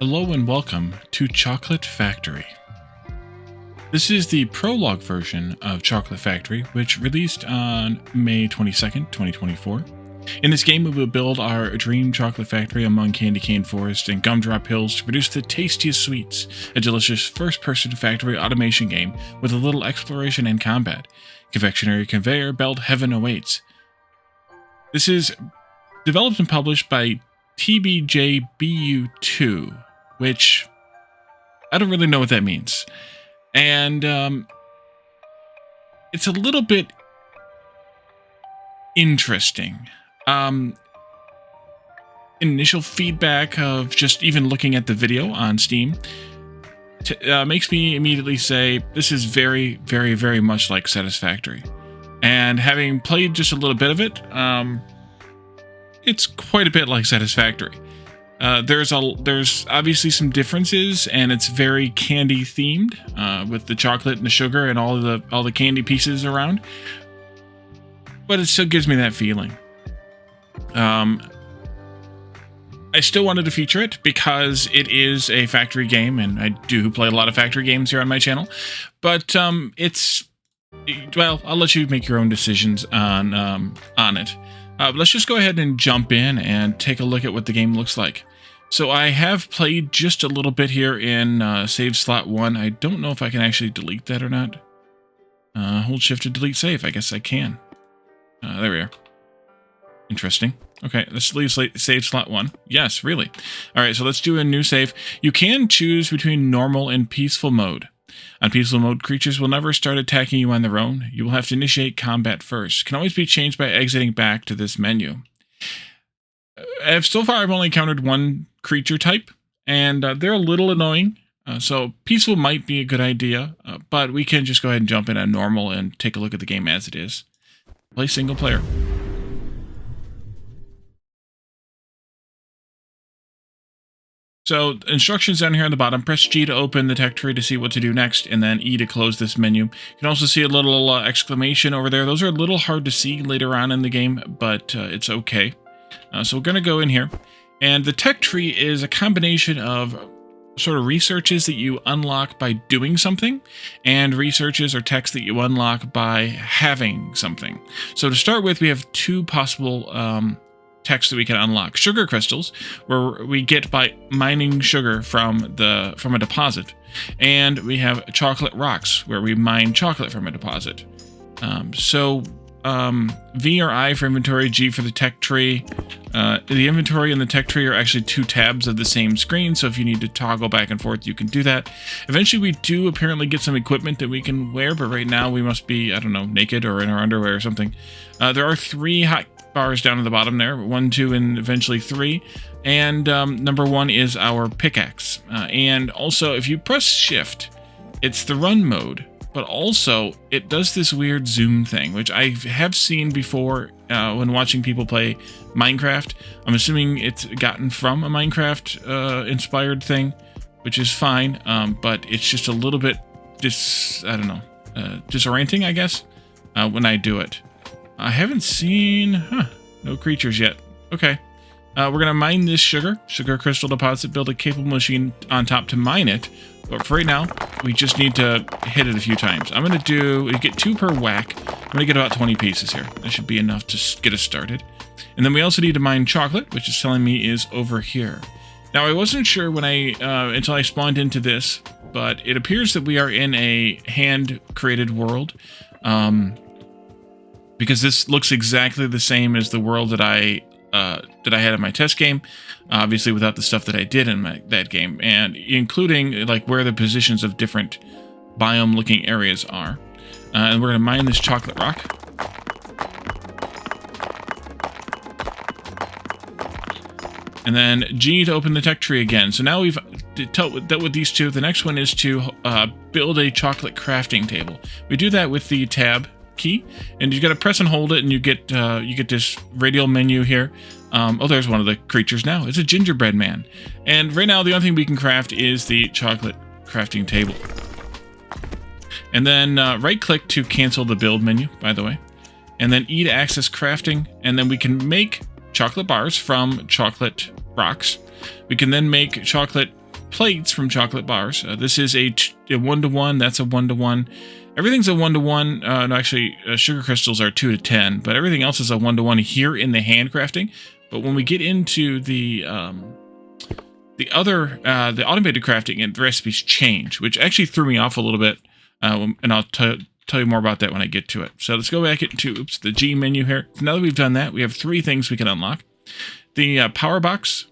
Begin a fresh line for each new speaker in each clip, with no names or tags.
Hello and welcome to Chocolate Factory. This is the prologue version of Chocolate Factory, which released on May 22nd, 2024. In this game, we will build our dream chocolate factory among candy cane forests and gumdrop hills to produce the tastiest sweets, a delicious first-person factory automation game with a little exploration and combat. Confectionary conveyor belt heaven awaits. This is developed and published by TBJBU2, which I don't really know what that means. And it's a little bit interesting. Initial feedback of just even looking at the video on Steam makes me immediately say this is very, very, very much like Satisfactory. And having played just a little bit of it, it's quite a bit like Satisfactory. There's obviously some differences, and it's very candy themed with the chocolate and the sugar and all the candy pieces around. But it still gives me that feeling. I still wanted to feature it because it is a factory game, and I do play a lot of factory games here on my channel. But well, I'll let you make your own decisions on it. But let's just go ahead and jump in and take a look at what the game looks like. So I have played just a little bit here in save slot 1. I don't know if I can actually delete that or not. Hold shift to delete save. I guess I can. There we are. Interesting. Okay, let's leave save slot 1. Yes, really. All right, so let's do a new save. You can choose between normal and peaceful mode. On peaceful mode, creatures will never start attacking you on their own. You will have to initiate combat first. Can always be changed by exiting back to this menu. So far, I've only encountered one creature type, and they're a little annoying. So peaceful might be a good idea, but we can just go ahead and jump in on normal and take a look at the game as it is. Play single player. So instructions down here on the bottom. Press G to open the tech tree to see what to do next, and then E to close this menu. You can also see a little exclamation over there. Those are a little hard to see later on in the game, but it's okay. So we're going to go in here. And the tech tree is a combination of sort of researches that you unlock by doing something, and researches or texts that you unlock by having something. So to start with, we have two possible texts that we can unlock. Sugar crystals, where we get by mining sugar from a deposit, and we have chocolate rocks, where we mine chocolate from a deposit. V or I for inventory, G for the tech tree. The inventory and the tech tree are actually two tabs of the same screen, so if you need to toggle back and forth, you can do that. Eventually, we do apparently get some equipment that we can wear, but right now we must be, I don't know, naked or in our underwear or something. There are 3 hot bars down at the bottom there, 1, 2, and eventually 3. And number 1 is our pickaxe. And also, if you press shift, it's the run mode. But also, it does this weird zoom thing, which I have seen before when watching people play Minecraft. I'm assuming it's gotten from a Minecraft-inspired thing, which is fine, but it's just a little bit, disorienting, I guess, when I do it. I haven't seen, no creatures yet. Okay. We're going to mine this sugar crystal deposit, build a capable machine on top to mine it. But for right now, we just need to hit it a few times. I'm going to get 2 per whack. I'm going to get about 20 pieces here. That should be enough to get us started. And then we also need to mine chocolate, which is telling me is over here. Now, I wasn't sure when until I spawned into this, but it appears that we are in a hand-created world. Because this looks exactly the same as the world that I had in my test game, obviously without the stuff that I did in that game, and including like where the positions of different biome-looking areas are. And we're going to mine this chocolate rock. And then G to open the tech tree again. So now we've dealt with these two. The next one is to build a chocolate crafting table. We do that with the tab key, and you got to press and hold it, and you get this radial menu here. Oh, there's one of the creatures now. It's a gingerbread man. And right now, the only thing we can craft is the chocolate crafting table. And then right-click to cancel the build menu, by the way. And then E to access crafting, and then we can make chocolate bars from chocolate rocks. We can then make chocolate plates from chocolate bars. This is a 1-to-1. That's a 1-to-1. Everything's a 1-to-1. No, actually, sugar crystals are 2 to 10, but everything else is a 1-to-1 here in the handcrafting. But when we get into the automated crafting, and the recipes change, which actually threw me off a little bit. And I'll tell you more about that when I get to it. So let's go back into the G menu here. So now that we've done that, we have 3 things we can unlock. The power box,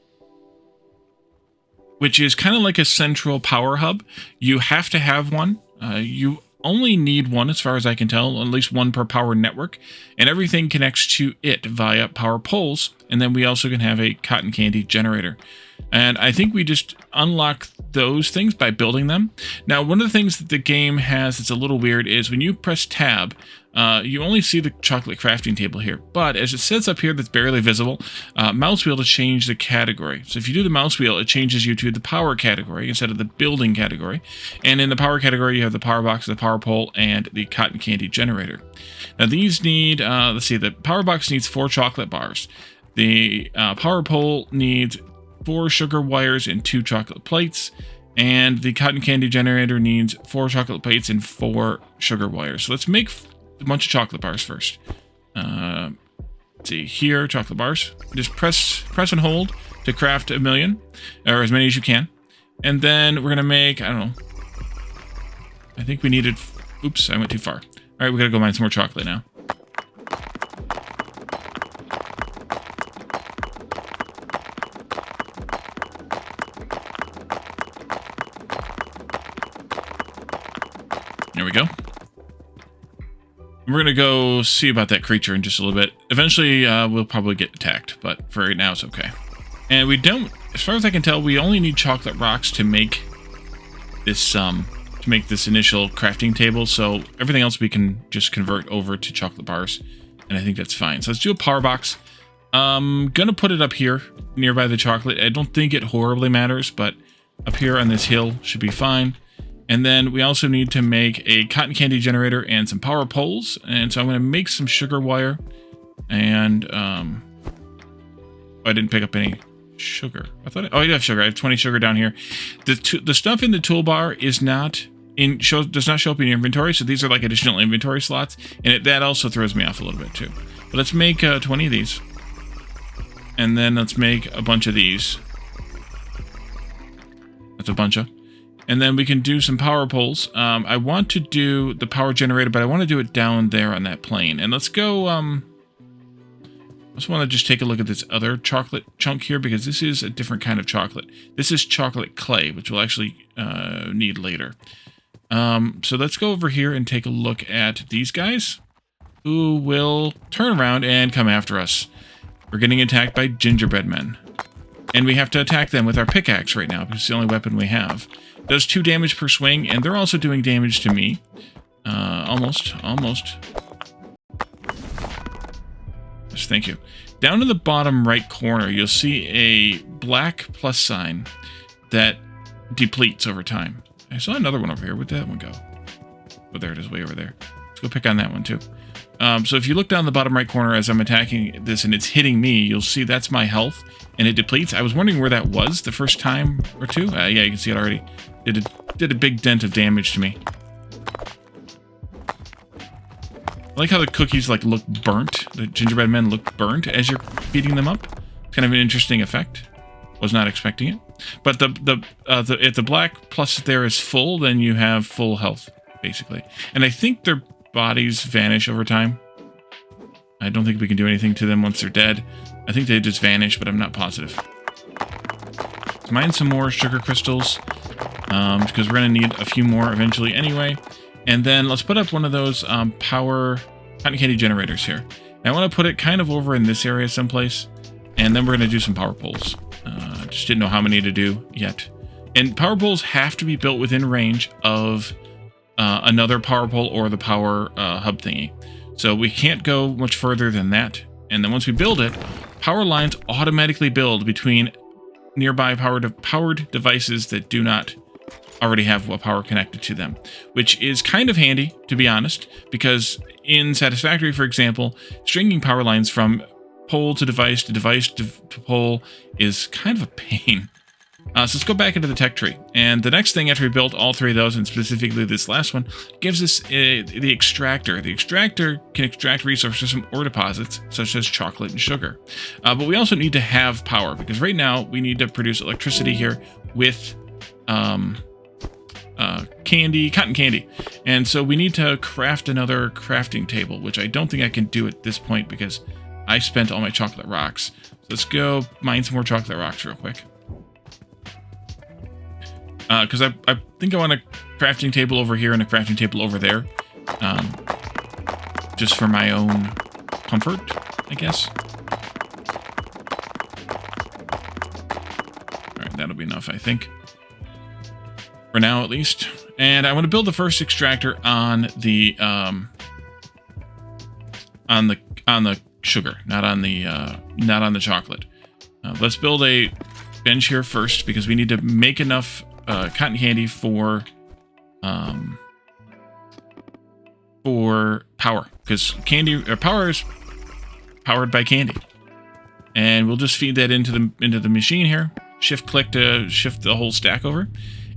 which is kind of like a central power hub. You have to have one. You only need one, as far as I can tell, at least one per power network, and everything connects to it via power poles. And then we also can have a cotton candy generator. And I think we just unlock those things by building them. Now, one of the things that the game has that's a little weird is when you press tab, you only see the chocolate crafting table here. But as it says up here, that's barely visible, mouse wheel to change the category. So if you do the mouse wheel, it changes you to the power category instead of the building category. And in the power category, you have the power box, the power pole, and the cotton candy generator. Now these need, let's see, the power box needs 4 chocolate bars. The power pole needs 4 sugar wires and 2 chocolate plates, and the cotton candy generator needs 4 chocolate plates and 4 sugar wires. So let's make a bunch of chocolate bars first. Let's see here, chocolate bars. Just press and hold to craft 1,000,000, or as many as you can. And then we're gonna make, I don't know, I think we needed, oops, I went too far. All right, we gotta go mine some more chocolate now. There we go. We're going to go see about that creature in just a little bit. Eventually, we'll probably get attacked, but for right now, it's okay. And we don't, as far as I can tell, we only need chocolate rocks to make this initial crafting table. So everything else we can just convert over to chocolate bars, and I think that's fine. So let's do a power box. I'm going to put it up here nearby the chocolate. I don't think it horribly matters, but up here on this hill should be fine. And then we also need to make a cotton candy generator and some power poles. And so I'm going to make some sugar wire. And I didn't pick up any sugar. I thought, oh, I do have sugar. I have 20 sugar down here. The stuff in the toolbar is not does not show up in your inventory. So these are like additional inventory slots, and that also throws me off a little bit too. But let's make 20 of these, and then let's make a bunch of these. That's a bunch of. And then we can do some power poles. I want to do the power generator, but I want to do it down there on that plane. And let's go, I just want to just take a look at this other chocolate chunk here, because this is a different kind of chocolate. This is chocolate clay, which we'll actually need later. So let's go over here and take a look at these guys, who will turn around and come after us. We're getting attacked by gingerbread men. And we have to attack them with our pickaxe right now, because it's the only weapon we have. Does 2 damage per swing, and they're also doing damage to me. Almost. Yes, thank you. Down in the bottom right corner, you'll see a black plus sign that depletes over time. I saw another one over here. Where'd that one go? Oh, there it is, way over there. Let's go pick on that one, too. So if you look down the bottom right corner as I'm attacking this and it's hitting me, you'll see that's my health, and it depletes. I was wondering where that was the first time or two. Yeah, you can see it already. Did a big dent of damage to me. I like how the cookies look burnt. The gingerbread men look burnt as you're beating them up. It's kind of an interesting effect. Was not expecting it. But if the black plus there is full, then you have full health, basically. And I think their bodies vanish over time. I don't think we can do anything to them once they're dead. I think they just vanish, but I'm not positive. Mine some more sugar crystals, because we're going to need a few more eventually anyway. And then let's put up one of those power cotton candy generators here. And I want to put it kind of over in this area someplace. And then we're going to do some power poles. Just didn't know how many to do yet. And power poles have to be built within range of another power pole or the power hub thingy. So we can't go much further than that. And then once we build it, power lines automatically build between nearby powered devices that do not already have power connected to them, which is kind of handy, to be honest, because in Satisfactory, for example, stringing power lines from pole to device to pole is kind of a pain. So let's go back into the tech tree. And the next thing after we built all three of those, and specifically this last one, gives us the extractor. The extractor can extract resources from ore deposits, such as chocolate and sugar. But we also need to have power, because right now we need to produce electricity here with cotton candy. And so we need to craft another crafting table, which I don't think I can do at this point because I spent all my chocolate rocks. So let's go mine some more chocolate rocks real quick. Because I think I want a crafting table over here and a crafting table over there. Just for my own comfort, I guess. Alright, that'll be enough, I think. For now, at least. And I want to build the first extractor on the sugar, not on the chocolate. Let's build a bench here first because we need to make enough cotton candy for power, because power is powered by candy, and we'll just feed that into the machine here. Shift click to shift the whole stack over,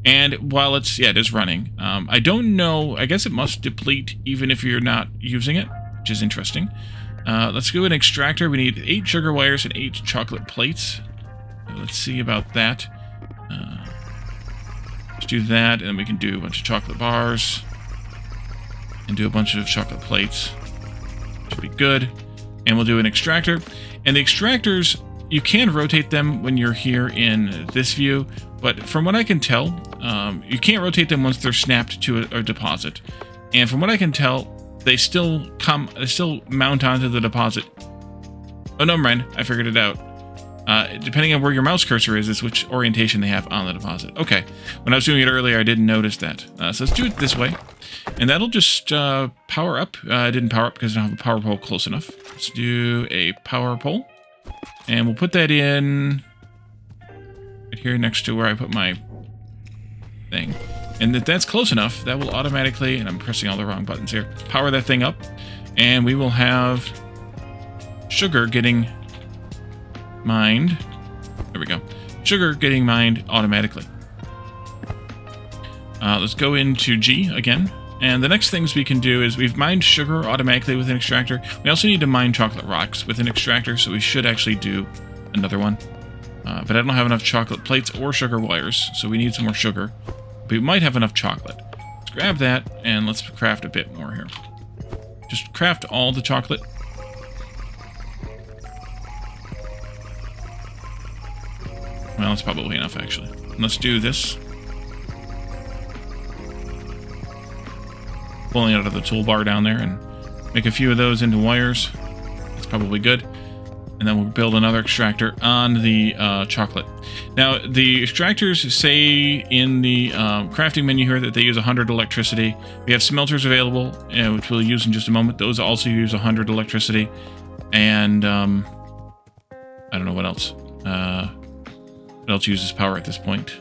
and while it is running. I don't know. I guess it must deplete even if you're not using it, which is interesting. Let's go with an extractor. We need 8 sugar wires and 8 chocolate plates. Let's see about that. Let's do that, and then we can do a bunch of chocolate bars and do a bunch of chocolate plates. Should be good. And we'll do an extractor. And the extractors, you can rotate them when you're here in this view, but from what I can tell, you can't rotate them once they're snapped to a deposit. And from what I can tell, they still mount onto the deposit. Oh, no, mind, I figured it out. Depending on where your mouse cursor is which orientation they have on the deposit. Okay, when I was doing it earlier, I didn't notice that. So let's do it this way. And that'll just power up. It didn't power up because I don't have a power pole close enough. Let's do a power pole. And we'll put that in right here next to where I put my thing. And if that's close enough, that will automatically, and I'm pressing all the wrong buttons here, power that thing up. And we will have sugar getting mined. There we go. Sugar getting mined automatically. Let's go into G again. And the next things we can do is we've mined sugar automatically with an extractor. We also need to mine chocolate rocks with an extractor, so we should actually do another one. But I don't have enough chocolate plates or sugar wires, so we need some more sugar. But we might have enough chocolate. Let's grab that, and let's craft a bit more here. Just craft all the chocolate. Well, that's probably enough, actually. Let's do this. Pulling it out of the toolbar down there and make a few of those into wires. That's probably good. And then we'll build another extractor on the chocolate. Now, the extractors say in the crafting menu here that they use 100 electricity. We have smelters available, which we'll use in just a moment. Those also use 100 electricity. And I don't know what else. What else uses power at this point?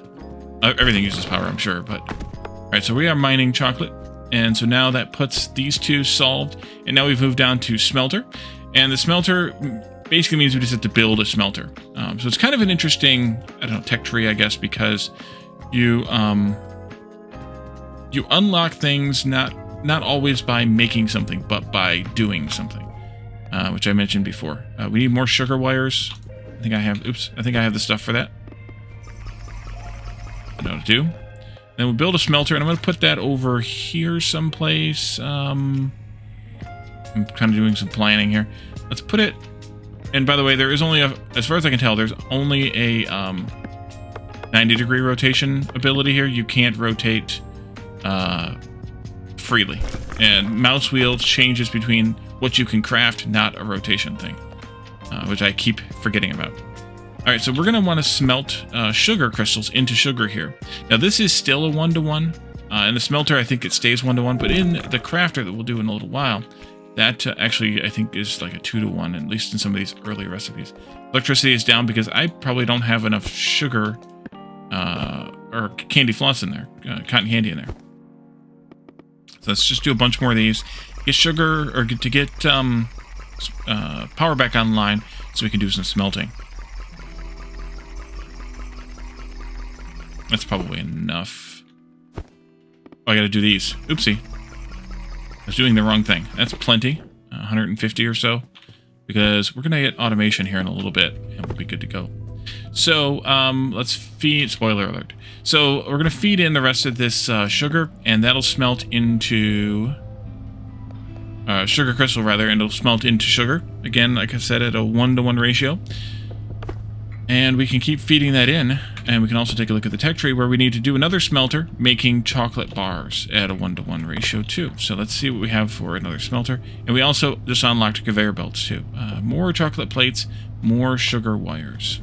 Everything uses power, I'm sure, but... Alright, so we are mining chocolate, and so now that puts these two solved, and now we've moved down to smelter, and the smelter basically means we just have to build a smelter. So it's kind of an interesting, I don't know, tech tree, I guess, because you unlock things not always by making something, but by doing something, which I mentioned before. We need more sugar wires. I think I have the stuff for that. I know what to do. Then we'll build a smelter, and I'm going to put that over here someplace. I'm kind of doing some planning here. Let's put it... And by the way, there is only as far as I can tell, there's only a 90-degree rotation ability here. You can't rotate freely. And mouse wheel changes between what you can craft, not a rotation thing. Which I keep forgetting about. Alright, so we're going to want to smelt sugar crystals into sugar here. Now this is still a 1-to-1. In the smelter, I think it stays 1-to-1, but in the crafter that we'll do in a little while, that actually I think is like a 2-to-1, at least in some of these early recipes. Electricity is down because I probably don't have enough sugar or candy floss in there, cotton candy in there. So let's just do a bunch more of these. Get sugar, or to get power back online so we can do some smelting. That's probably enough. Oh, I gotta do these. Oopsie. I was doing the wrong thing. That's plenty. 150 or so. Because we're gonna get automation here in a little bit, and we'll be good to go. So, let's feed... Spoiler alert. So, we're gonna feed in the rest of this sugar, and that'll smelt into... sugar crystal, rather, and it'll smelt into sugar. Again, like I said, at a 1-to-1 ratio. And we can keep feeding that in, and we can also take a look at the tech tree where we need to do another smelter, making chocolate bars at a 1-to-1 ratio too. So let's see what we have for another smelter. And we also just unlocked conveyor belts too. More chocolate plates, more sugar wires.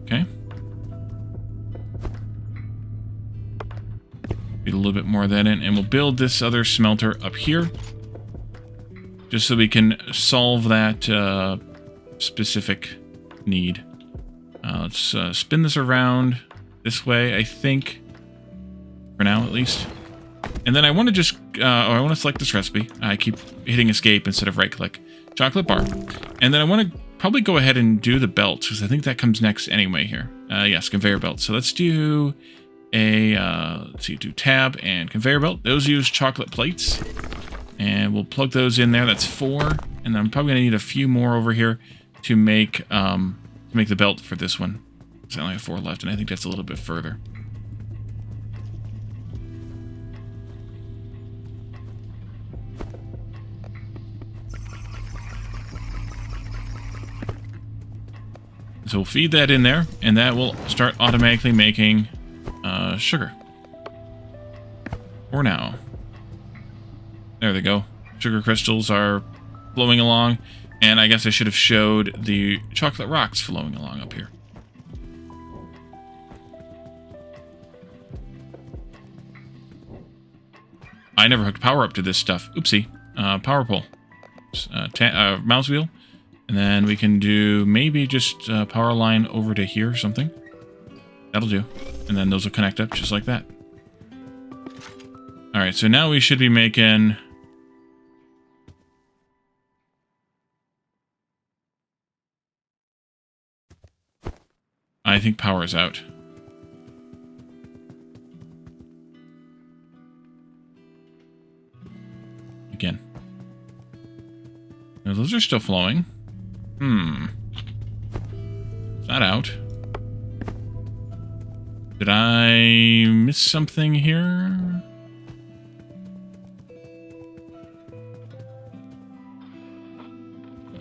Okay. Feed a little bit more of that in, and we'll build this other smelter up here, just so we can solve that specific need. Let's spin this around this way, I think, for now at least. And then I want to just, I want to select this recipe. I keep hitting escape instead of right-click. Chocolate bar. And then I want to probably go ahead and do the belts, because I think that comes next anyway here. Yes, conveyor belts. So let's do a, let's see, do tab and conveyor belt. Those use chocolate plates. And we'll plug those in there. That's 4. And then I'm probably going to need a few more over here to make the belt for this one. So I only have 4 left, and I think that's a little bit further. So we'll feed that in there, and that will start automatically making sugar. For now. There they go. Sugar crystals are flowing along, and I guess I should have showed the chocolate rocks flowing along up here. I never hooked power up to this stuff. Oopsie. Power pole. Mouse wheel. And then we can do maybe just power line over to here or something. That'll do. And then those will connect up just like that. Alright, so now we should be making... I think power is out. Again. Now, those are still flowing. Is that out? Did I miss something here?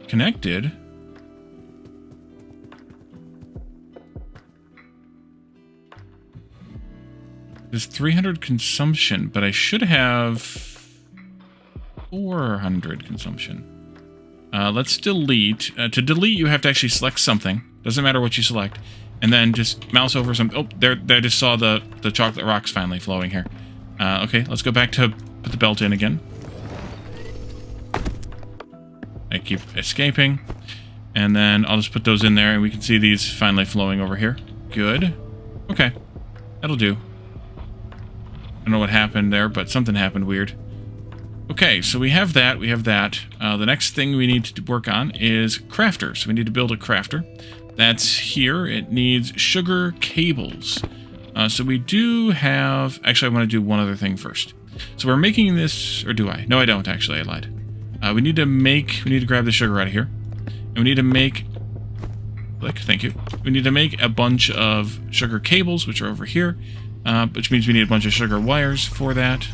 Connected? There's 300 consumption, but I should have 400 consumption. Let's delete. To delete, you have to actually select something. Doesn't matter what you select. And then just mouse over some... Oh, there I just saw the chocolate rocks finally flowing here. Okay, let's go back to put the belt in again. I keep escaping. And then I'll just put those in there, and we can see these finally flowing over here. Good. Okay, that'll do. I don't know what happened there, but something happened weird. Okay, so we have that, the next thing we need to work on is crafter. So we need to build a crafter. That's here. It needs sugar cables. So we do have... Actually, I want to do one other thing first. So we're making this... Or do I? No, I don't, actually. I lied. We need to grab the sugar out of here. And we need to make... Click, thank you. We need to make a bunch of sugar cables, which are over here. Which means we need a bunch of sugar wires for that.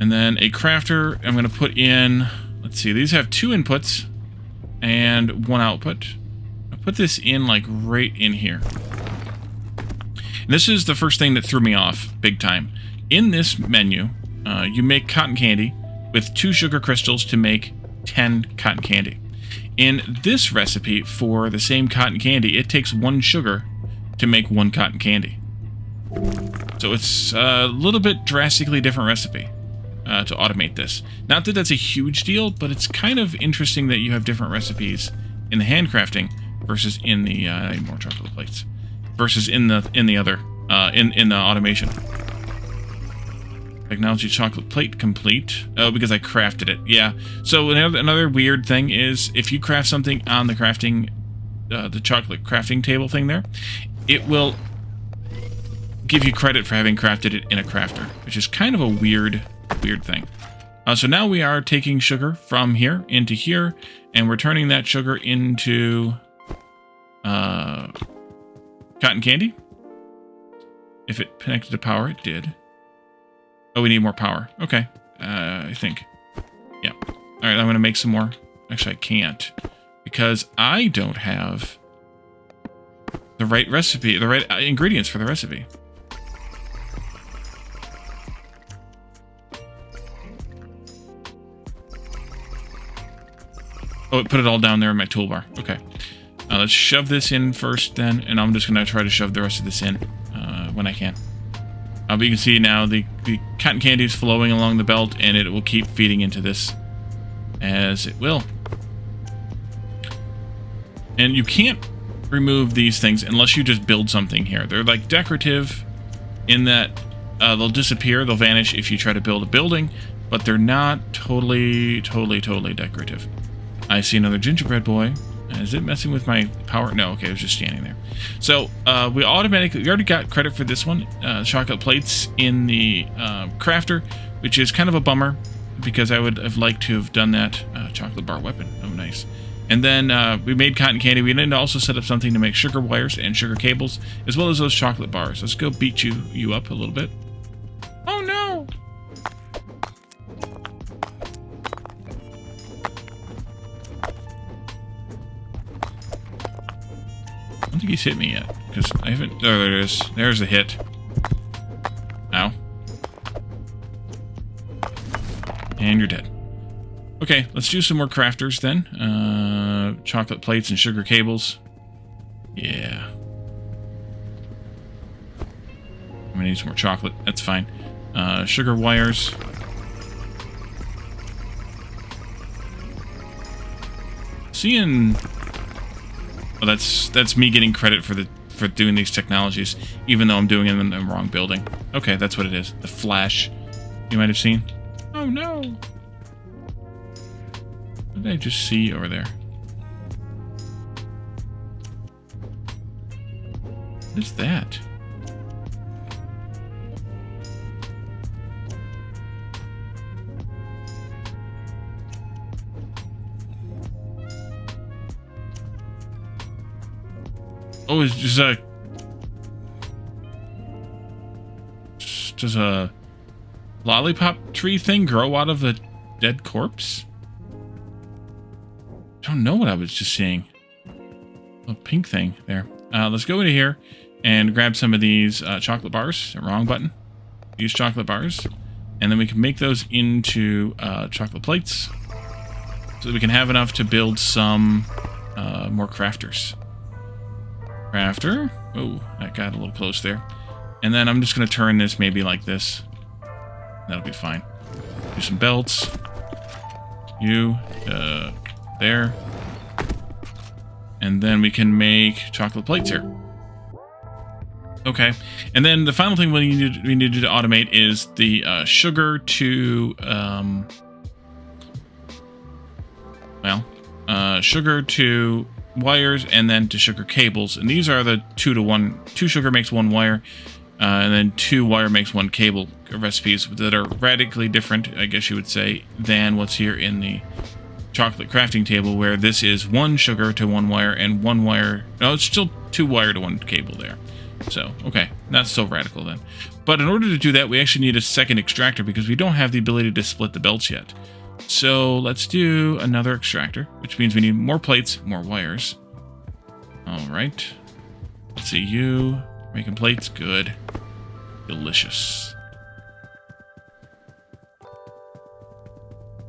And then a crafter, I'm going to put in, let's see, these have 2 inputs and 1 output. I'll put this in like right in here. And this is the first thing that threw me off big time. In this menu, you make cotton candy with 2 sugar crystals to make 10 cotton candy. In this recipe for the same cotton candy, it takes 1 sugar to make 1 cotton candy. So it's a little bit drastically different recipe. To automate this. Not that that's a huge deal, but it's kind of interesting that you have different recipes in the handcrafting versus in the I need more chocolate plates versus in the other in the automation. Technology chocolate plate complete. Oh, because I crafted it. Yeah. So another weird thing is if you craft something on the crafting, the chocolate crafting table thing there, it will give you credit for having crafted it in a crafter, which is kind of a weird thing. So now we are taking sugar from here into here, and we're turning that sugar into cotton candy. If it connected to power, it did. Oh, we need more power. Okay, I think. Yeah. All right, I'm going to make some more. Actually, I can't because I don't have the right recipe, the right ingredients for the recipe. Oh, it put it all down there in my toolbar. Okay. Let's shove this in first then, and I'm just going to try to shove the rest of this in when I can. But you can see now the cotton candy is flowing along the belt, and it will keep feeding into this as it will. And you can't remove these things unless you just build something here. They're like decorative in that they'll disappear, they'll vanish if you try to build a building, but they're not totally decorative. I see another gingerbread boy. Is it messing with my power? No, okay, it was just standing there. So we already got credit for this one, chocolate plates in the crafter, which is kind of a bummer because I would have liked to have done that. Chocolate bar weapon, oh nice. And then we made cotton candy. We need to also set up something to make sugar wires and sugar cables, as well as those chocolate bars. Let's go beat you up a little bit. Oh no! I don't think he's hit me yet, because I haven't... Oh, there it is. There's the hit. Ow. And you're dead. Okay, let's do some more crafters then. Chocolate plates and sugar cables. Yeah. I'm gonna need some more chocolate. That's fine. Sugar wires. Seeing... Well, that's me getting credit for doing these technologies, even though I'm doing them in the wrong building. Okay, that's what it is. The flash you might have seen. Oh no! What did I just see over there? What is that? Oh, it's just a... Does a lollipop tree thing grow out of a dead corpse? I don't know what I was just seeing. A pink thing there. Let's go into here and grab some of these chocolate bars. Wrong button. Use chocolate bars. And then we can make those into chocolate plates so that we can have enough to build some more crafters. Crafter. Oh, that got a little close there. And then I'm just going to turn this maybe like this. That'll be fine. Do some belts. You, there. And then we can make chocolate plates here. Okay. And then the final thing we need to automate is the sugar to, sugar to wires and then to sugar cables. And these are the 2-to-1. 2 sugar makes 1 wire. And then 2 wire makes 1 cable recipes that are radically different, I guess you would say, than what's here in the chocolate crafting table, where this is 1 sugar to 1 wire and 1 wire. No, it's still 2 wire to 1 cable there. So, okay, not so radical then. But in order to do that, we actually need a second extractor because we don't have the ability to split the belts yet. So let's do another extractor, which means we need more plates, more wires. All right. Let's see, you making plates, good. Delicious.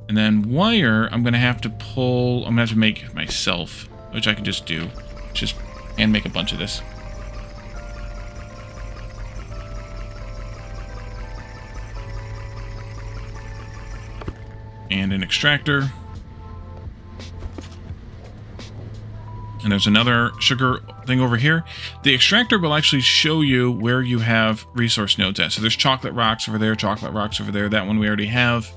And then wire, I'm going to have to pull... I'm going to have to make myself, which I can just do. And make a bunch of this. And an extractor. And there's another sugar thing over here. The extractor will actually show you where you have resource nodes at. So there's chocolate rocks over there, chocolate rocks over there. That one we already have.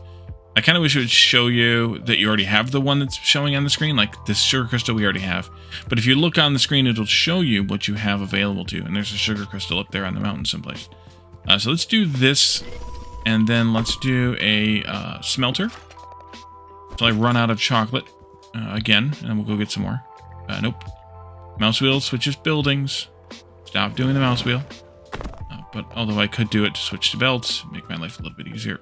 I kind of wish it would show you that you already have the one that's showing on the screen, like this sugar crystal we already have. But if you look on the screen, it'll show you what you have available to you. And there's a sugar crystal up there on the mountain someplace. So let's do this, and then let's do a smelter. Until I run out of chocolate again, and then we'll go get some more. Nope. Mouse wheel switches buildings. Stop doing the mouse wheel. But although I could do it to switch to belts, make my life a little bit easier.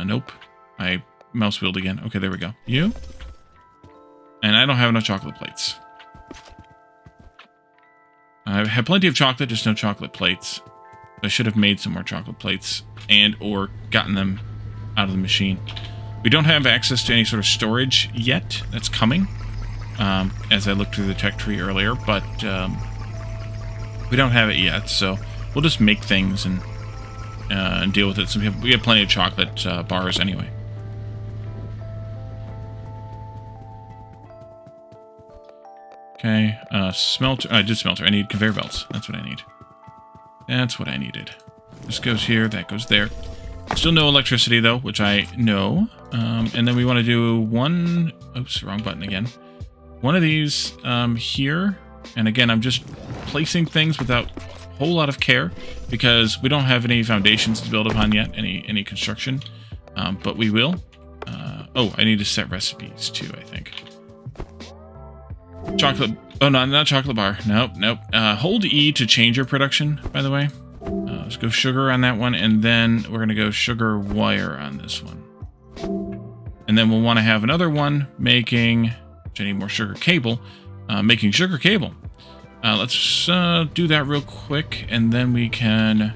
Nope. I mouse wheeled again. Okay, there we go. You? And I don't have enough chocolate plates. I have plenty of chocolate, just no chocolate plates. I should have made some more chocolate plates and or gotten them out of the machine. We don't have access to any sort of storage yet. That's coming, as I looked through the tech tree earlier, but we don't have it yet, so we'll just make things and deal with it. So we have plenty of chocolate bars anyway. Okay, smelter. I did smelter. I need conveyor belts. That's what I need. That's what I needed. This goes here. That goes there. Still no electricity though, which I know. And then we want to do one. Oops, wrong button again. One of these here. And again, I'm just placing things without a whole lot of care because we don't have any foundations to build upon yet. Any construction, but we will. Oh, I need to set recipes too, I think. Chocolate. Oh, no, not chocolate bar. Nope, nope. Hold E to change your production, by the way. Let's go sugar on that one, and then we're going to go sugar wire on this one. And then we'll want to have another one making, which I need more sugar cable, making sugar cable. Let's do that real quick, and then we can...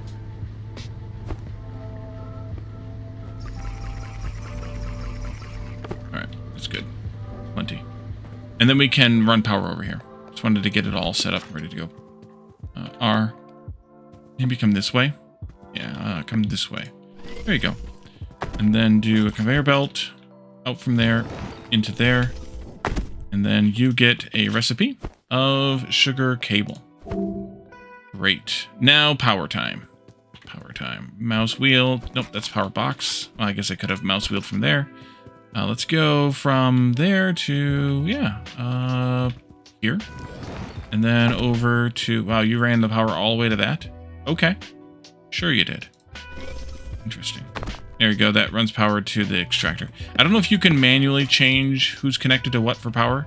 Alright, that's good. Plenty. And then we can run power over here. Just wanted to get it all set up, ready to go. R. Maybe come this way. Yeah, come this way. There you go. And then do a conveyor belt out from there into there. And then you get a recipe of sugar cable. Great. Now power time. Power time. Mouse wheel. Nope, that's power box. Well, I guess I could have mouse wheeled from there. Let's go from there to, yeah, here. And then over to, wow, you ran the power all the way to that? Okay. Sure you did. Interesting. There you go, that runs power to the extractor. I don't know if you can manually change who's connected to what for power,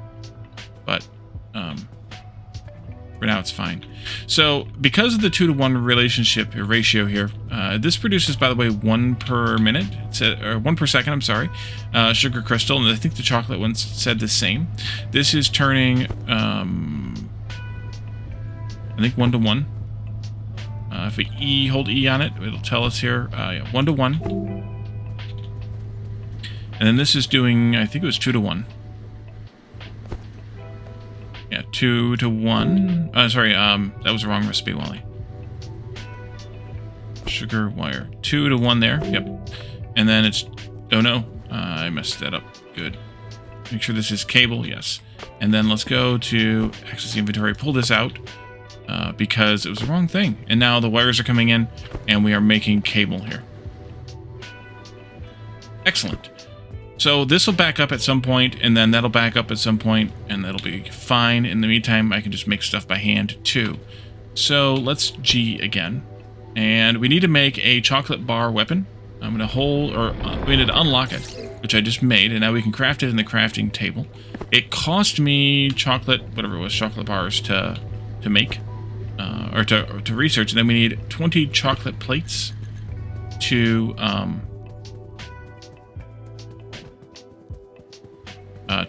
but for now it's fine. So, because of the 2-to-1 relationship ratio here, this produces, by the way, 1 per minute, or 1 per second, I'm sorry, sugar crystal, and I think the chocolate one said the same. This is turning, I think 1-to-1. If we hold E on it, it'll tell us here, yeah, 1-to-1. And then this is doing, I think it was 2-to-1. Yeah, 2-to-1. Sorry, that was the wrong recipe, Wally. Sugar wire. 2-to-1 there. Yep. And then it's... Oh, no. I messed that up. Good. Make sure this is cable. Yes. And then let's go to access the inventory. Pull this out because it was the wrong thing. And now the wires are coming in, and we are making cable here. Excellent. So this will back up at some point, and then that'll back up at some point, and that'll be fine. In the meantime, I can just make stuff by hand, too. So let's G again. And we need to make a chocolate bar weapon. I'm going to we need to unlock it, which I just made, and now we can craft it in the crafting table. It cost me chocolate, whatever it was, chocolate bars to make, or to research, and then we need 20 chocolate plates to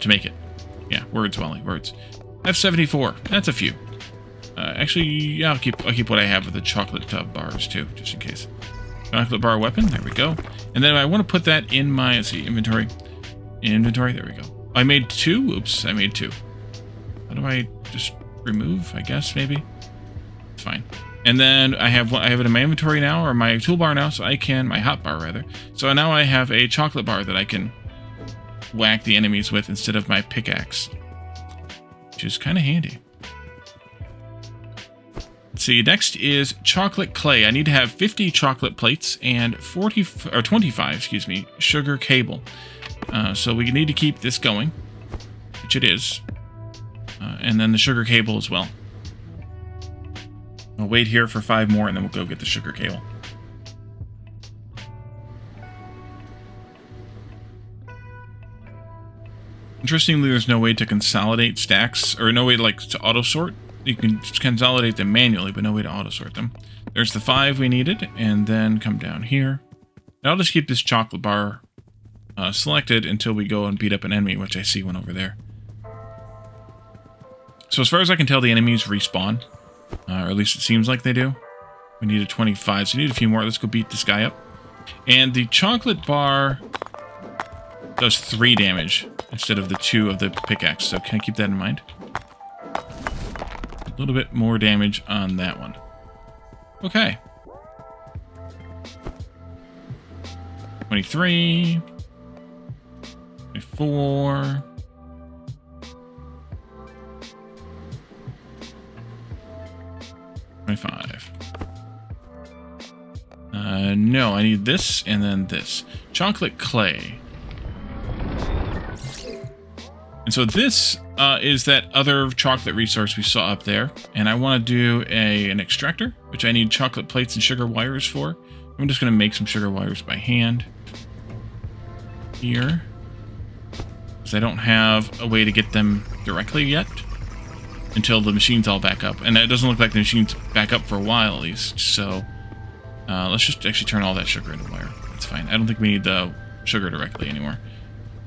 make it. Yeah, words, Wally, words. I have 74. That's a few. Actually, yeah, I'll keep what I have with the chocolate bars too, just in case. Chocolate bar weapon. There we go. And then I want to put that in my, let's see, inventory. Inventory. There we go. I made 2. Oops, I made 2. How do I just remove? I guess maybe. It's fine. And then I have it in my inventory now, or my toolbar now, so I can, my hotbar rather. So now I have a chocolate bar that I can whack the enemies with instead of my pickaxe. which is kind of handy. Let's see, next is chocolate clay. I need to have 50 chocolate plates and 25, excuse me, sugar cable. So we need to keep this going, which it is. And then the sugar cable as well. I'll wait here for 5 more and then we'll go get the sugar cable. Interestingly, there's no way to consolidate stacks, or no way to, like, to auto-sort. You can consolidate them manually, but no way to auto-sort them. There's the 5 we needed, and then come down here. Now I'll just keep this chocolate bar selected until we go and beat up an enemy, which I see one over there. So as far as I can tell, the enemies respawn. Or at least it seems like they do. We need a 25, so we need a few more. Let's go beat this guy up. And the chocolate bar does 3 damage instead of the 2 of the pickaxe, so can I keep that in mind? A little bit more damage on that one. Okay. 23. 24. 25. No, I need this and then this. Chocolate clay. And so this is that other chocolate resource we saw up there. And I want to do an extractor, which I need chocolate plates and sugar wires for. I'm just going to make some sugar wires by hand. Here. Because I don't have a way to get them directly yet. Until the machine's all back up. And it doesn't look like the machine's back up for a while at least. So let's just actually turn all that sugar into wire. That's fine. I don't think we need the sugar directly anymore.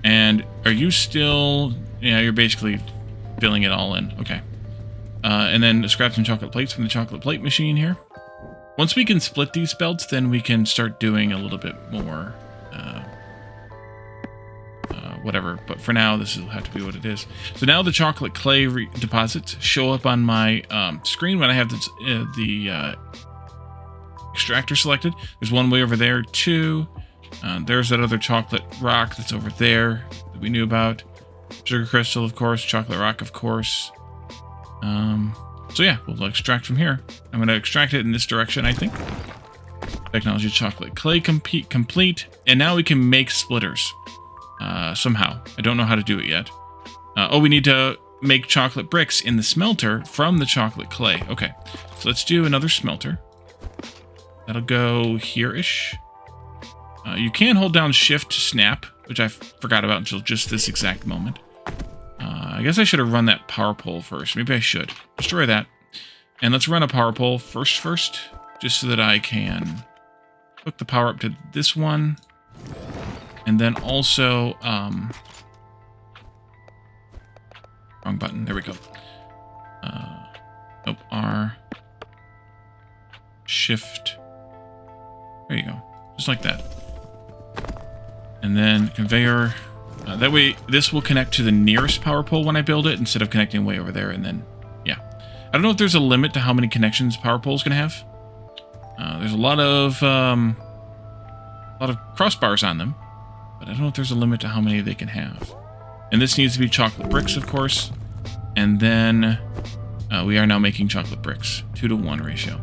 And are you still... Yeah, you're basically filling it all in. Okay. And then scrap some chocolate plates from the chocolate plate machine here. Once we can split these belts, then we can start doing a little bit more... whatever, but for now this will have to be what it is. So now the chocolate clay deposits show up on my screen when I have the extractor selected. There's one way over there, 2. There's that other chocolate rock that's over there that we knew about. Sugar crystal, of course. Chocolate rock, of course. So yeah, we'll extract from here. I'm going to extract it in this direction, I think. Technology chocolate clay complete. And now we can make splitters. Somehow. I don't know how to do it yet. Oh, we need to make chocolate bricks in the smelter from the chocolate clay. Okay, so let's do another smelter. That'll go here-ish. You can hold down shift to snap, which I forgot about until just this exact moment. I guess I should have run that power pole first. Maybe I should. Destroy that. And let's run a power pole first, just so that I can hook the power up to this one. And then also, wrong button. There we go. Nope. R. Shift. There you go. Just like that. And then conveyor. That way, this will connect to the nearest power pole when I build it, instead of connecting way over there. And then, yeah. I don't know if there's a limit to how many connections power poles can have. There's a lot of crossbars on them. But I don't know if there's a limit to how many they can have. And this needs to be chocolate bricks, of course. And then we are now making chocolate bricks. 2-to-1 ratio.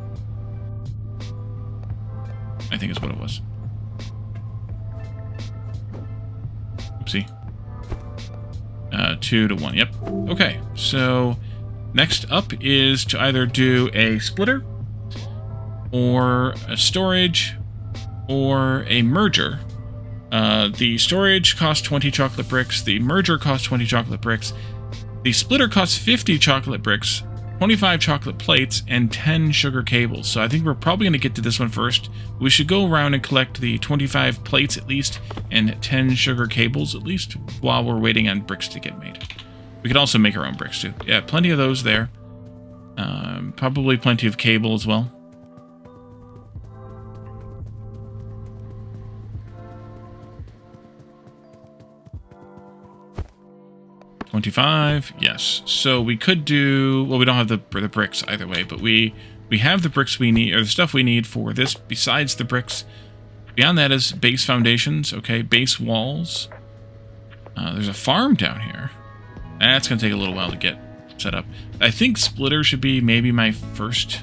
I think is what it was. Oopsie. 2-to-1, yep. Okay, so next up is to either do a splitter, or a storage, or a merger. The storage costs 20 chocolate bricks. The merger costs 20 chocolate bricks. The splitter costs 50 chocolate bricks, 25 chocolate plates, and 10 sugar cables. So I think we're probably going to get to this one first. We should go around and collect the 25 plates at least, and 10 sugar cables at least, while we're waiting on bricks to get made. We could also make our own bricks too. Yeah, plenty of those there. Probably plenty of cable as well. $25, yes. So we could do... Well, we don't have the bricks either way, but we have the bricks we need, or the stuff we need for this besides the bricks. Beyond that is base foundations, okay, base walls. There's a farm down here. That's going to take a little while to get. setup. I think splitter should be maybe my first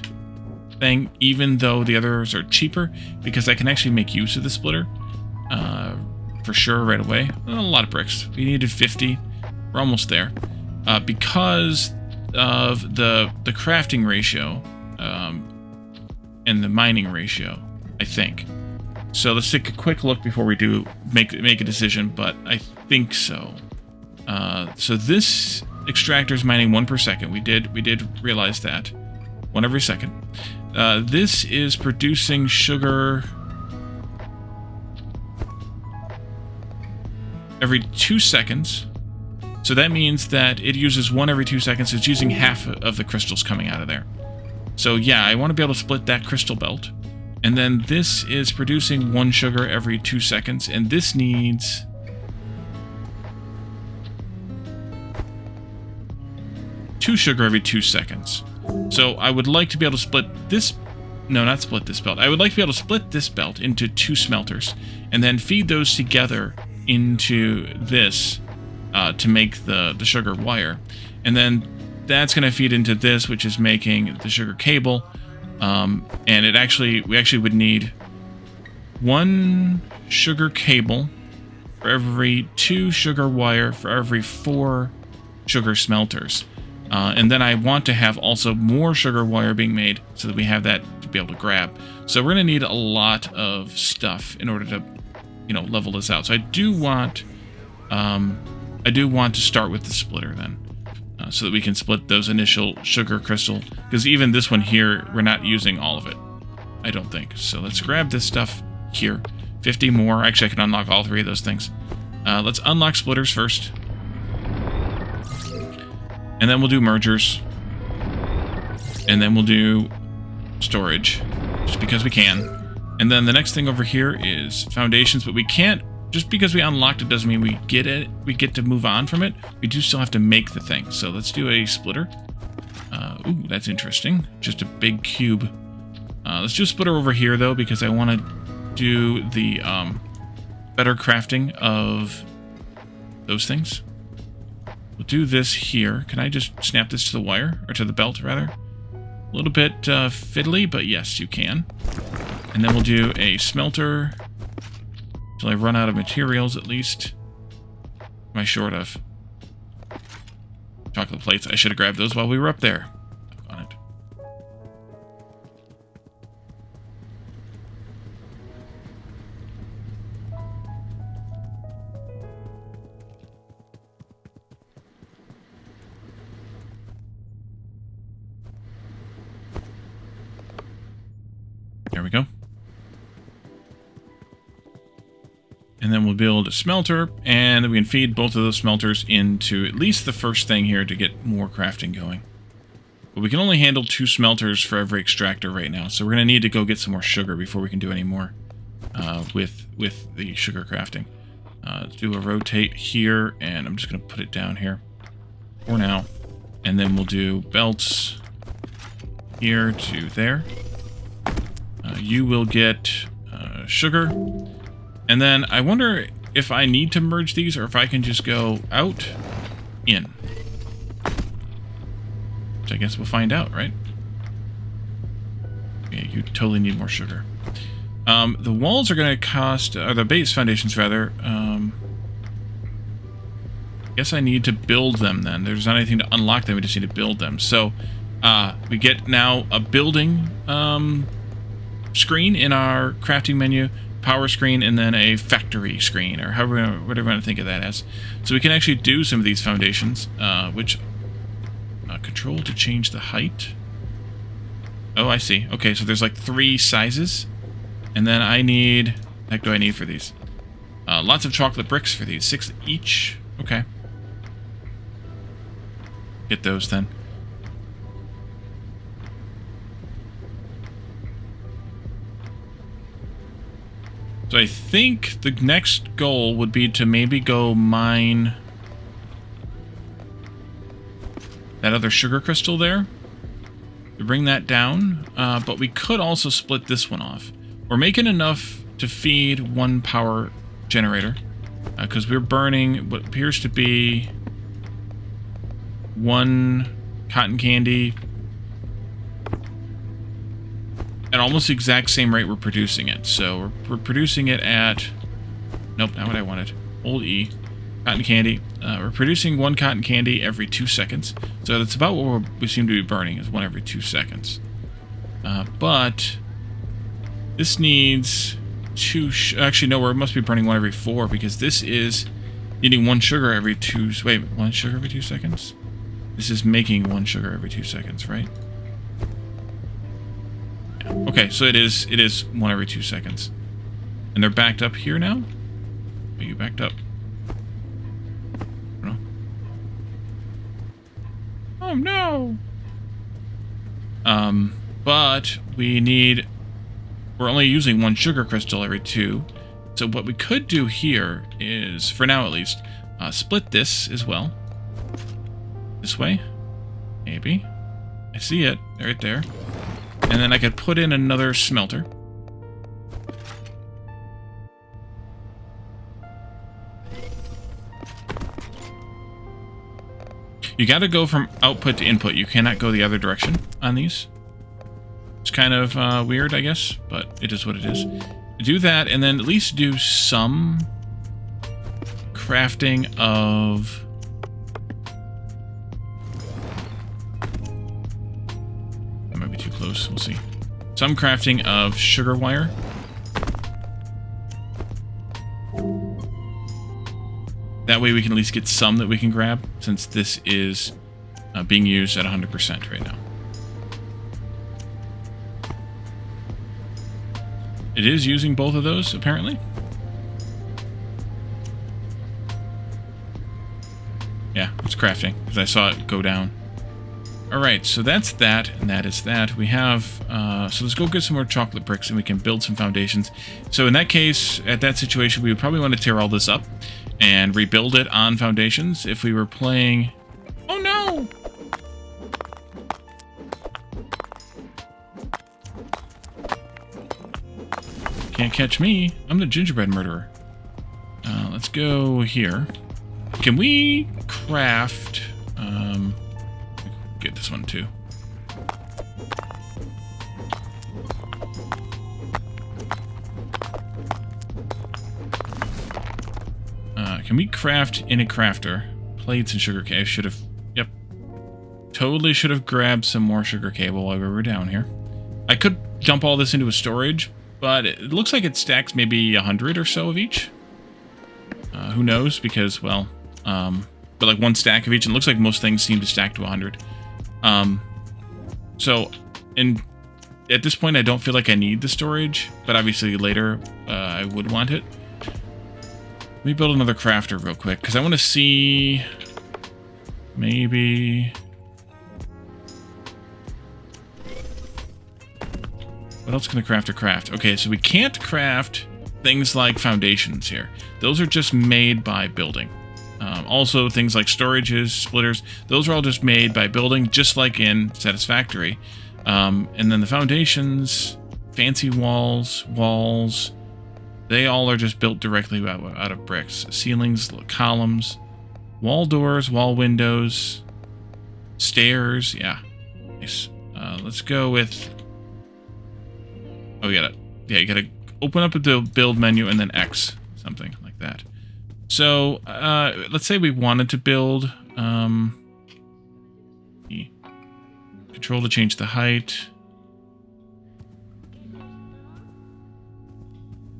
thing, even though the others are cheaper, because I can actually make use of the splitter for sure right away. A lot of bricks. We needed 50. We're almost there. Because of the crafting ratio and the mining ratio, I think. So let's take a quick look before we do make a decision, but I think so. So this extractor is mining 1 per second. We did realize that. 1 every second. This is producing sugar every 2 seconds. So that means that it uses 1 every 2 seconds. It's using half of the crystals coming out of there. So yeah, I want to be able to split that crystal belt. And then this is producing 1 sugar every 2 seconds. And this needs... two sugar every 2 seconds. So I would like to be able to split this... No, not split this belt. I would like to be able to split this belt into 2 smelters. And then feed those together into this to make the sugar wire. And then that's going to feed into this, which is making the sugar cable. And we actually would need 1 sugar cable for every 2 sugar wire for every 4 sugar smelters. And then I want to have also more sugar wire being made so that we have that to be able to grab. So we're going to need a lot of stuff in order to, level this out. So I do want to start with the splitter then, so that we can split those initial sugar crystal. Because even this one here, we're not using all of it, I don't think. So let's grab this stuff here. 50 more. Actually, I can unlock all 3 of those things. Let's unlock splitters first. And then we'll do mergers. And then we'll do storage, just because we can. And then the next thing over here is foundations, but we can't, just because we unlocked it doesn't mean we get it. We get to move on from it. We do still have to make the thing. So let's do a splitter. Ooh, that's interesting. Just a big cube. Let's do a splitter over here, though, because I want to do the better crafting of those things. We'll do this here. Can I just snap this to the wire? Or to the belt, rather? A little bit fiddly, but yes, you can. And then we'll do a smelter until I run out of materials, at least. What am I short of? Chocolate plates. I should have grabbed those while we were up there. On it. There we go. And then we'll build a smelter, and then we can feed both of those smelters into at least the first thing here to get more crafting going. But we can only handle 2 smelters for every extractor right now, so we're going to need to go get some more sugar before we can do any more with the sugar crafting. Let's do a rotate here, and I'm just going to put it down here for now. And then we'll do belts here to there. You will get sugar. And then I wonder if I need to merge these or if I can just go out, in. Which I guess we'll find out, right? Yeah, you totally need more sugar. The walls are going to cost, or the base foundations rather. I guess I need to build them then. There's not anything to unlock them, we just need to build them. So we get now a building screen in our crafting menu, power screen, and then a factory screen, or whatever we want to think of that as. So we can actually do some of these foundations, which control to change the height. Oh, I see. Okay, so there's like 3 sizes, and then I need, what the heck do I need for these? Lots of chocolate bricks for these, 6 each. Okay, get those then. So I think the next goal would be to maybe go mine that other sugar crystal there, to bring that down, but we could also split this one off. We're making enough to feed 1 power generator, because we're burning what appears to be 1 cotton candy at almost the exact same rate we're producing it. So we're producing it at... Nope, not what I wanted. Old E. Cotton candy. We're producing 1 cotton candy every 2 seconds. So that's about what we seem to be burning, is 1 every 2 seconds. But this needs 2... Actually, no, we must be burning 1 every 4, because this is needing 1 sugar every 2... Wait, 1 sugar every 2 seconds? This is making 1 sugar every 2 seconds, right? Yeah. Okay, so it is 1 every 2 seconds. And they're backed up here now? Are you backed up? No. Oh no! But we need... We're only using 1 sugar crystal every 2. So what we could do here is, for now at least, split this as well. This way. Maybe. I see it. Right there. And then I could put in another smelter. You gotta go from output to input. You cannot go the other direction on these. It's kind of weird, I guess, but it is what it is. Do that, and then at least do some crafting of... That might be too close. We'll see. Some crafting of sugar wire. That way we can at least get some that we can grab, since this is being used at 100% right now. It is using both of those, apparently. Yeah, it's crafting, because I saw it go down. Alright, so that's that, and that is that. We have, so let's go get some more chocolate bricks, and we can build some foundations. So in that case, at that situation, we would probably want to tear all this up and rebuild it on foundations. If we were playing... Oh no! Can't catch me. I'm the gingerbread murderer. Let's go here. Can we craft... get this one too. Can we craft in a crafter plates and sugar cane? I should have... Yep. Totally should have grabbed some more sugar cable while we were down here. I could dump all this into a storage, but it looks like it stacks maybe 100 or so of each. Who knows? Because, well... but like 1 stack of each, and it looks like most things seem to stack to 100. So, at this point, I don't feel like I need the storage, but obviously later I would want it. Let me build another crafter real quick, because I want to see... Maybe... What else can the crafter craft? Okay, so we can't craft things like foundations here. Those are just made by building. Also, things like storages, splitters, those are all just made by building, just like in Satisfactory. And then the foundations, fancy walls, they all are just built directly out of bricks. Ceilings, columns, wall doors, wall windows, stairs, yeah. Nice. Let's go with... Oh, you gotta open up the build menu and then X, something like that. So, let's say we wanted to build, control to change the height.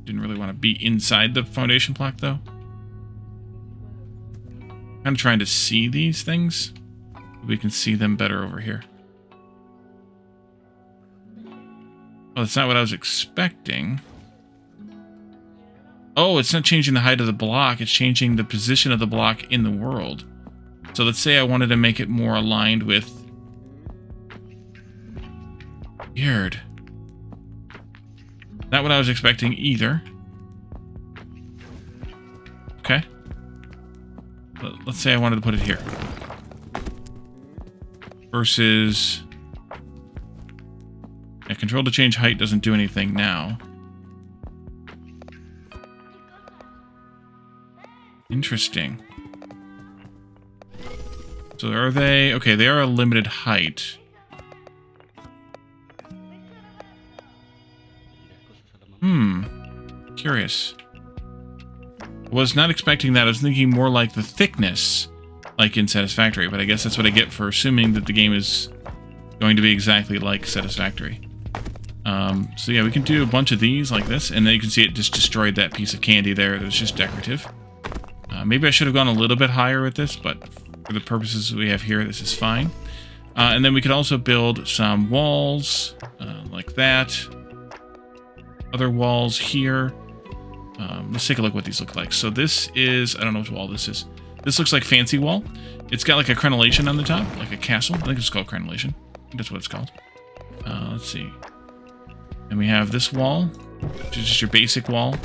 Didn't really want to be inside the foundation block, though. Kind of trying to see these things. We can see them better over here. Well, that's not what I was expecting. Oh, it's not changing the height of the block. It's changing the position of the block in the world. So let's say I wanted to make it more aligned with... Weird. Not what I was expecting either. Okay. Let's say I wanted to put it here. Versus... Yeah, control to change height doesn't do anything now. Interesting. So are they... Okay, they are a limited height. Curious. Was not expecting that. I was thinking more like the thickness, like in Satisfactory, but I guess that's what I get for assuming that the game is going to be exactly like Satisfactory. So yeah, we can do a bunch of these like this, and then you can see it just destroyed that piece of candy there that was just decorative. Maybe I should have gone a little bit higher with this, but for the purposes we have here, this is fine. And then we could also build some walls like that. Other walls here. Let's take a look what these look like. So this is, I don't know which wall this is. This looks like Fancy Wall. It's got like a crenellation on the top, like a castle. I think it's called crenellation. I think that's what it's called. Let's see. And we have this wall, which is just your basic wall.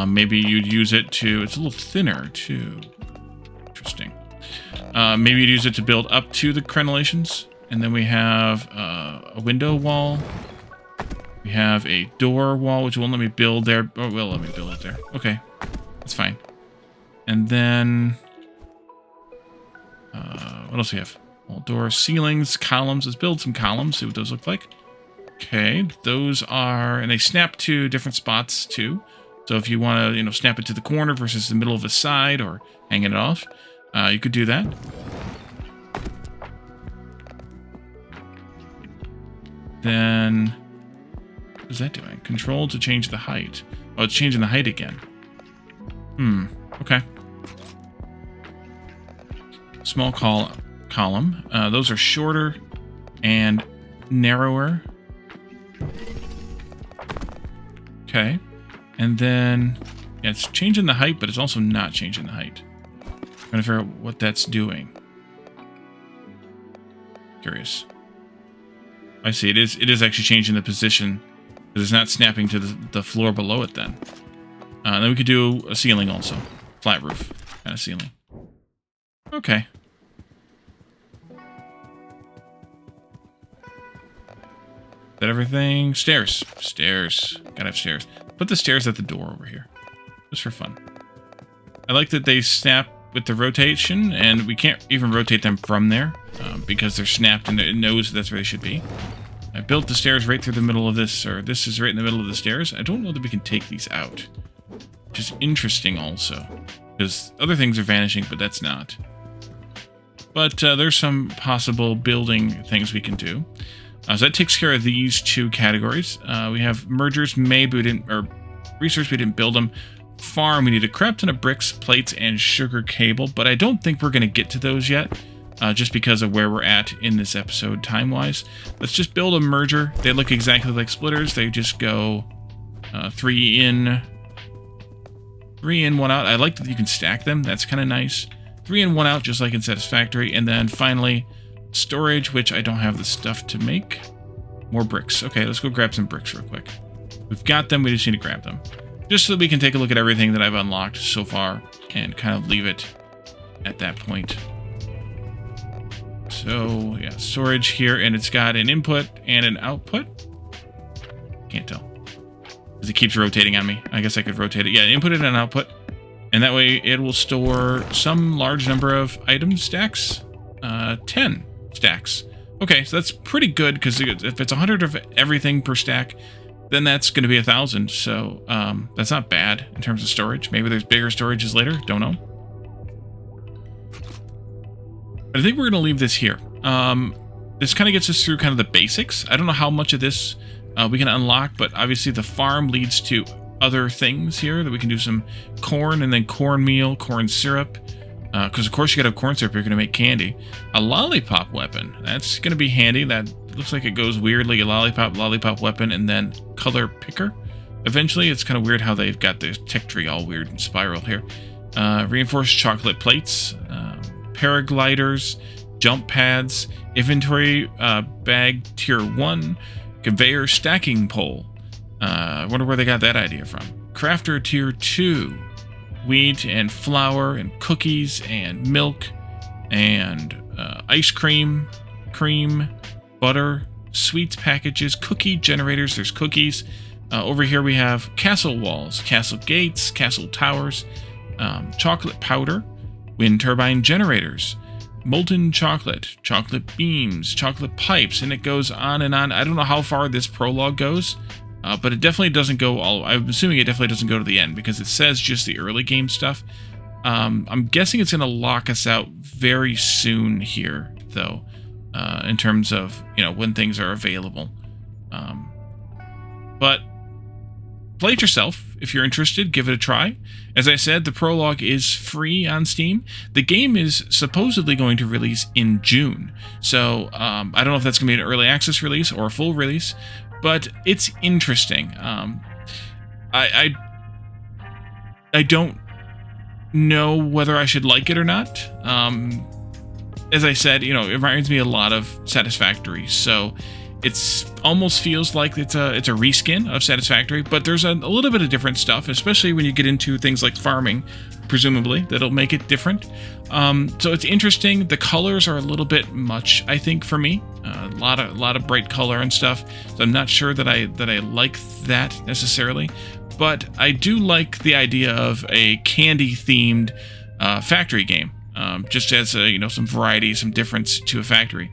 Maybe you'd use it to, it's a little thinner too. Interesting. Maybe you'd use it to build up to the crenellations. And then we have a window wall. We have a door wall, which won't let me build there. Oh, will let me build it there. Okay, that's fine. And then, what else do we have? Wall, doors, ceilings, columns. Let's build some columns, see what those look like. Okay, those are, and they snap to different spots too. So if you want to, snap it to the corner versus the middle of the side or hanging it off, you could do that. Then, what is that doing? Control to change the height. Oh, it's changing the height again. Okay. Small column. Those are shorter and narrower. Okay. And then, yeah, it's changing the height, but it's also not changing the height. I'm trying to figure out what that's doing. Curious. I see, it is actually changing the position, because it's not snapping to the floor below it then. Then we could do a ceiling also. Flat roof kind of ceiling. Okay. Is that everything? Stairs. Stairs. Gotta have stairs. Put the stairs at the door over here. Just for fun. I like that they snap with the rotation, and we can't even rotate them from there, because they're snapped and it knows that's where they should be. I built the stairs right through the middle of this, or this is right in the middle of the stairs. I don't know that we can take these out. Which is interesting also. Because other things are vanishing, but that's not. But there's some possible building things we can do. So that takes care of these two categories. We have mergers made, but we didn't, or research, we didn't build them. Farm, we need a crap ton of bricks, plates, and sugar cable, but I don't think we're going to get to those yet, just because of where we're at in this episode time-wise. Let's just build a merger. They look exactly like splitters. They just go 3 in, 1 out. I like that you can stack them. That's kind of nice. 3 in, 1 out, just like in Satisfactory. And then finally, storage, which I don't have the stuff to make. More bricks. Okay, let's go grab some bricks real quick. We've got them. We just need to grab them. Just so that we can take a look at everything that I've unlocked so far and kind of leave it at that point. So, yeah, storage here, and it's got an input and an output. Can't tell. Because it keeps rotating on me. I guess I could rotate it. Yeah, input and an output. And that way it will store some large number of item stacks. 10 stacks. Okay, so that's pretty good, because if it's 100 of everything per stack, then that's going to be 1,000. So that's not bad in terms of storage. Maybe there's bigger storages later. Don't know. But I think we're going to leave this here. This kind of gets us through kind of the basics. I don't know how much of this we can unlock, but obviously the farm leads to other things here that we can do some corn and then cornmeal, corn syrup. Because of course you got to have corn syrup if you're going to make candy. A lollipop weapon. That's going to be handy. That looks like it goes weirdly. A lollipop weapon, and then color picker. Eventually, it's kind of weird how they've got the tech tree all weird and spiral here. Reinforced chocolate plates. Paragliders. Jump pads. Inventory bag tier 1. Conveyor stacking pole. I wonder where they got that idea from. Crafter tier 2. Wheat and flour and cookies and milk and ice cream, butter, sweets packages, cookie generators. There's cookies. Over here we have castle walls, castle gates, castle towers, chocolate powder, wind turbine generators, molten chocolate, chocolate beams, chocolate pipes, and it goes on and on. I don't know how far this prologue goes, but it definitely doesn't go all... I'm assuming it definitely doesn't go to the end, because it says just the early game stuff. I'm guessing it's going to lock us out very soon here, though, in terms of, you know, when things are available. But play it yourself. If you're interested, give it a try. As I said, the prologue is free on Steam. The game is supposedly going to release in June. So I don't know if that's going to be an early access release or a full release, but it's interesting. I don't know whether I should like it or not. As I said, you know, it reminds me a lot of Satisfactory, so it's almost feels like it's a reskin of Satisfactory, but there's a little bit of different stuff, especially when you get into things like farming, presumably, that'll make it different. So it's interesting. The colors are a little bit much, I think, for me. A lot of bright color and stuff. So I'm not sure that I like that necessarily, but I do like the idea of a candy-themed factory game. Just as you know, some variety, some difference to a factory.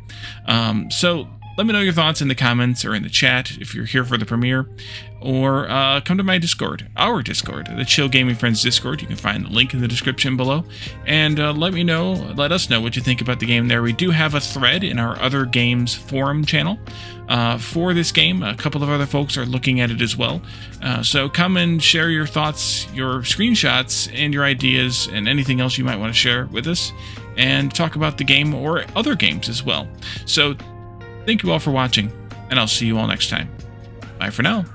So let me know your thoughts in the comments or in the chat if you're here for the premiere, or come to my Discord, our Discord, the Chill Gaming Friends Discord. You can find the link in the description below, and let us know what you think about the game there. We do have a thread in our Other Games forum channel for this game. A couple of other folks are looking at it as well, so come and share your thoughts, your screenshots, and your ideas, and anything else you might want to share with us, and talk about the game or other games as well. So thank you all for watching, and I'll see you all next time. Bye for now.